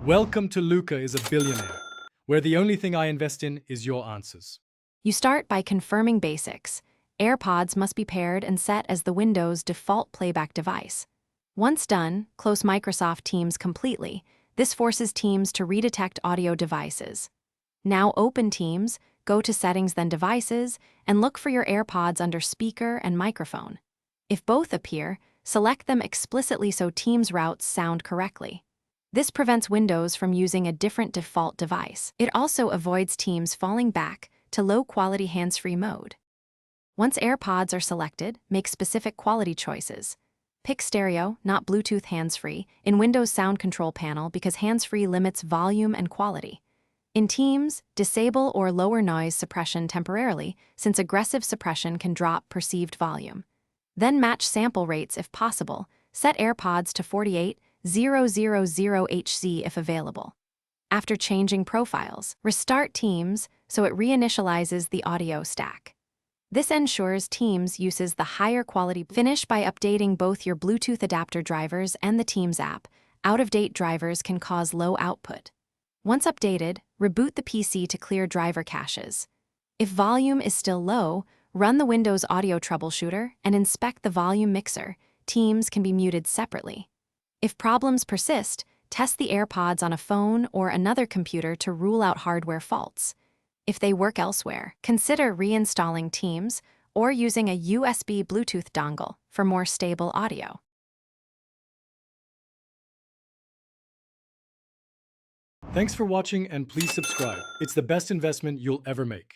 Welcome to Luca is a Billionaire, where the only thing I invest in is your answers. You start by confirming basics. AirPods must be paired and set as the Windows default playback device. Once done, close Microsoft Teams completely. This forces Teams to redetect audio devices. Now open Teams, go to Settings then Devices, and look for your AirPods under Speaker and Microphone. If both appear, select them explicitly so Teams routes sound correctly. This prevents Windows from using a different default device. It also avoids Teams falling back to low-quality hands-free mode. Once AirPods are selected, make specific quality choices. Pick stereo, not Bluetooth hands-free, in Windows Sound Control panel because hands-free limits volume and quality. In Teams, disable or lower noise suppression temporarily, since aggressive suppression can drop perceived volume. Then match sample rates if possible. Set AirPods to 48,000 Hz if available. After changing profiles, restart Teams so it reinitializes the audio stack. This ensures Teams uses the higher quality. Finish by updating both your Bluetooth adapter drivers and the Teams app. Out-of-date drivers can cause low output. Once updated, reboot the PC to clear driver caches. If volume is still low, run the Windows Audio Troubleshooter and inspect the volume mixer. Teams can be muted separately. If problems persist, test the AirPods on a phone or another computer to rule out hardware faults. If they work elsewhere, consider reinstalling Teams or using a USB Bluetooth dongle for more stable audio. Thanks for watching and please subscribe. It's the best investment you'll ever make.